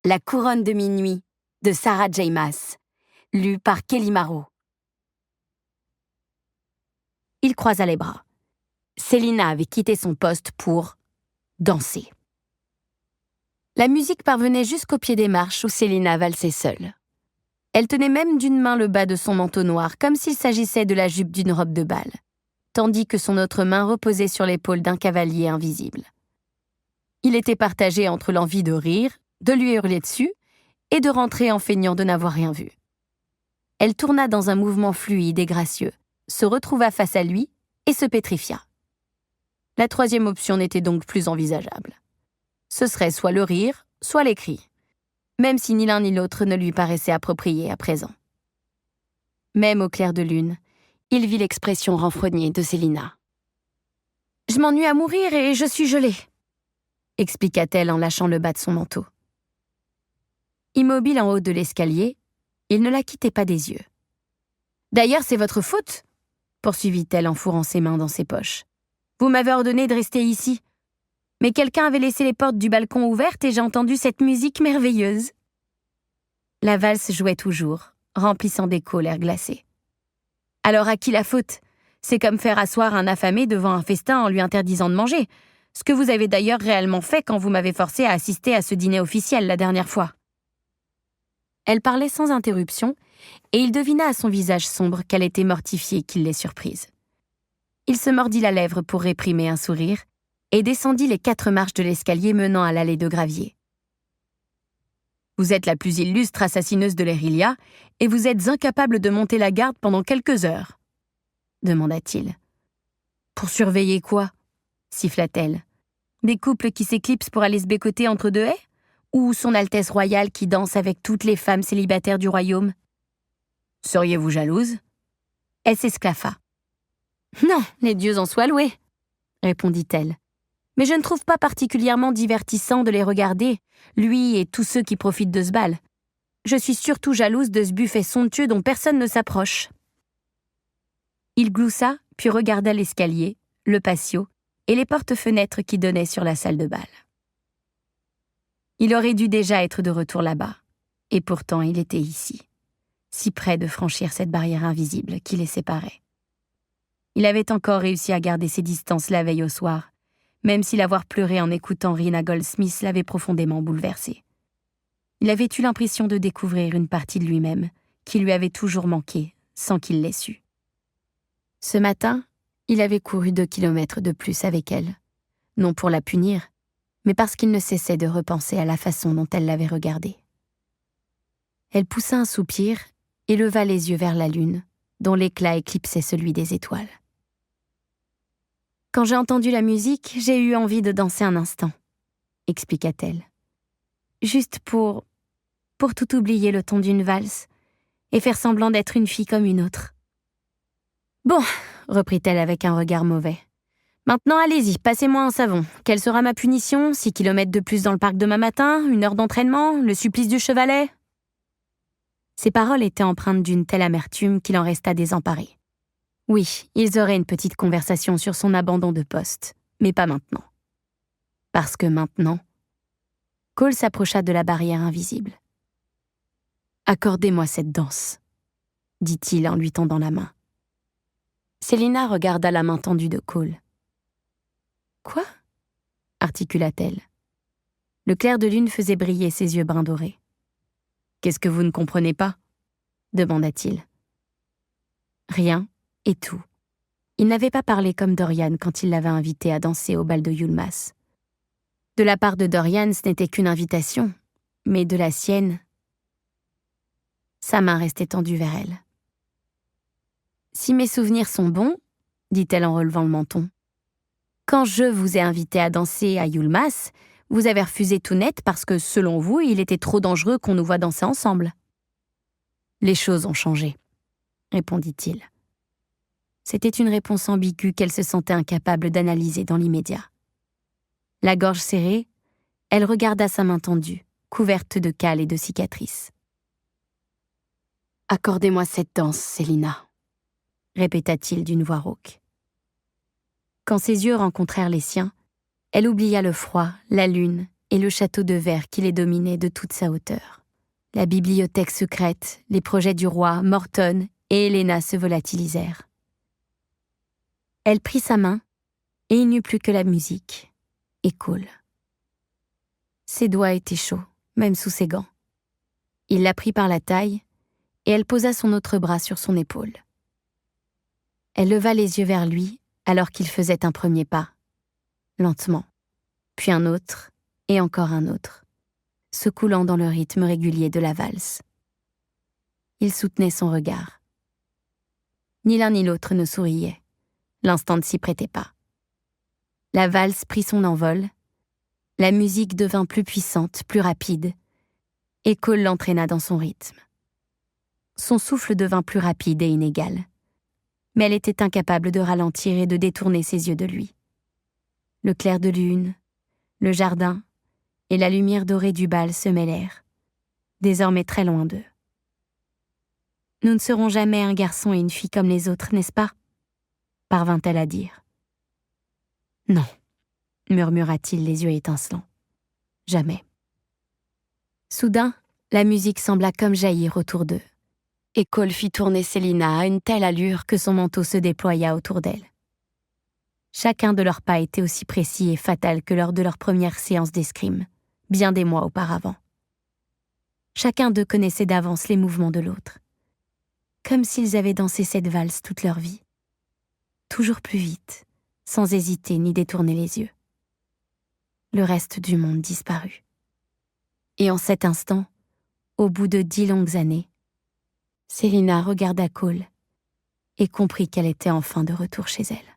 La couronne de minuit de Sarah J. Maas, lu par Kelly Marot. Il croisa les bras. Célina avait quitté son poste pour danser. La musique parvenait jusqu'au pied des marches où Célina valsait seule. Elle tenait même d'une main le bas de son manteau noir, comme s'il s'agissait de la jupe d'une robe de bal, tandis que son autre main reposait sur l'épaule d'un cavalier invisible. Il était partagé entre l'envie de rire, de lui hurler dessus, et de rentrer en feignant de n'avoir rien vu. Elle tourna dans un mouvement fluide et gracieux, se retrouva face à lui et se pétrifia. La troisième option n'était donc plus envisageable. Ce serait soit le rire, soit les cris, même si ni l'un ni l'autre ne lui paraissait approprié à présent. Même au clair de lune, il vit l'expression renfrognée de Célina. « Je m'ennuie à mourir et je suis gelée », expliqua-t-elle en lâchant le bas de son manteau. Immobile en haut de l'escalier, il ne la quittait pas des yeux. « D'ailleurs, c'est votre faute », poursuivit-elle en fourrant ses mains dans ses poches. « Vous m'avez ordonné de rester ici. Mais quelqu'un avait laissé les portes du balcon ouvertes et j'ai entendu cette musique merveilleuse. » La valse jouait toujours, remplissant d'échos l'air glacé. « Alors à qui la faute ? C'est comme faire asseoir un affamé devant un festin en lui interdisant de manger, ce que vous avez d'ailleurs réellement fait quand vous m'avez forcé à assister à ce dîner officiel la dernière fois. » Elle parlait sans interruption, et il devina à son visage sombre qu'elle était mortifiée qu'il l'ait surprise. Il se mordit la lèvre pour réprimer un sourire, et descendit les 4 marches de l'escalier menant à l'allée de gravier. « Vous êtes la plus illustre assassineuse de l'Erilia, et vous êtes incapable de monter la garde pendant quelques heures ?» demanda-t-il. « Pour surveiller quoi ?» siffla-t-elle. « Des couples qui s'éclipsent pour aller se bécoter entre 2 haies ? Ou son Altesse royale qui danse avec toutes les femmes célibataires du royaume ? Seriez-vous jalouse ? » Elle s'esclaffa. « Non, les dieux en soient loués, » répondit-elle. « Mais je ne trouve pas particulièrement divertissant de les regarder, lui et tous ceux qui profitent de ce bal. Je suis surtout jalouse de ce buffet somptueux dont personne ne s'approche. » Il gloussa, puis regarda l'escalier, le patio et les portes-fenêtres qui donnaient sur la salle de bal. Il aurait dû déjà être de retour là-bas, et pourtant il était ici, si près de franchir cette barrière invisible qui les séparait. Il avait encore réussi à garder ses distances la veille au soir, même si l'avoir pleuré en écoutant Rina Goldsmith l'avait profondément bouleversé. Il avait eu l'impression de découvrir une partie de lui-même qui lui avait toujours manqué, sans qu'il l'ait su. Ce matin, il avait couru 2 kilomètres de plus avec elle, non pour la punir, mais parce qu'il ne cessait de repenser à la façon dont elle l'avait regardé. Elle poussa un soupir et leva les yeux vers la lune, dont l'éclat éclipsait celui des étoiles. « Quand j'ai entendu la musique, j'ai eu envie de danser un instant, » expliqua-t-elle. « Juste pour tout oublier le ton d'une valse et faire semblant d'être une fille comme une autre. »« Bon, » reprit-elle avec un regard mauvais. « Maintenant, allez-y, passez-moi un savon. Quelle sera ma punition ? 6 kilomètres de plus dans le parc demain matin, 1 heure d'entraînement, le supplice du chevalet ?» Ses paroles étaient empreintes d'une telle amertume qu'il en resta désemparé. Oui, ils auraient une petite conversation sur son abandon de poste, mais pas maintenant. Parce que maintenant, Cole s'approcha de la barrière invisible. « Accordez-moi cette danse, » dit-il en lui tendant la main. Célina regarda la main tendue de Cole. « Quoi ?» articula-t-elle. Le clair de lune faisait briller ses yeux brun dorés. « Qu'est-ce que vous ne comprenez pas ?» demanda-t-il. Rien et tout. Il n'avait pas parlé comme Dorian quand il l'avait invité à danser au bal de Yulmas. De la part de Dorian, ce n'était qu'une invitation, mais de la sienne, sa main restait tendue vers elle. « Si mes souvenirs sont bons, » dit-elle en relevant le menton, « quand je vous ai invité à danser à Yulmas, vous avez refusé tout net parce que, selon vous, il était trop dangereux qu'on nous voie danser ensemble. » « Les choses ont changé, » répondit-il. C'était une réponse ambiguë qu'elle se sentait incapable d'analyser dans l'immédiat. La gorge serrée, elle regarda sa main tendue, couverte de cales et de cicatrices. « Accordez-moi cette danse, Célina, » répéta-t-il d'une voix rauque. Quand ses yeux rencontrèrent les siens, elle oublia le froid, la lune et le château de verre qui les dominait de toute sa hauteur. La bibliothèque secrète, les projets du roi, Morton et Helena se volatilisèrent. Elle prit sa main, et il n'y eut plus que la musique, et Cole. Ses doigts étaient chauds, même sous ses gants. Il la prit par la taille, et elle posa son autre bras sur son épaule. Elle leva les yeux vers lui alors qu'il faisait un premier pas, lentement, puis un autre, et encore un autre, se coulant dans le rythme régulier de la valse. Il soutenait son regard. Ni l'un ni l'autre ne souriait. L'instant ne s'y prêtait pas. La valse prit son envol, la musique devint plus puissante, plus rapide, et Cole l'entraîna dans son rythme. Son souffle devint plus rapide et inégal, mais elle était incapable de ralentir et de détourner ses yeux de lui. Le clair de lune, le jardin et la lumière dorée du bal se mêlèrent, désormais très loin d'eux. « Nous ne serons jamais un garçon et une fille comme les autres, n'est-ce pas ?» parvint-elle à dire. « Non, » murmura-t-il les yeux étincelants. « Jamais. » Soudain, la musique sembla comme jaillir autour d'eux, et Cole fit tourner Célina à une telle allure que son manteau se déploya autour d'elle. Chacun de leurs pas était aussi précis et fatal que lors de leur première séance d'escrime, bien des mois auparavant. Chacun d'eux connaissait d'avance les mouvements de l'autre, comme s'ils avaient dansé cette valse toute leur vie. Toujours plus vite, sans hésiter ni détourner les yeux. Le reste du monde disparut. Et en cet instant, au bout de 10 longues années, Célina regarda Cole et comprit qu'elle était enfin de retour chez elle.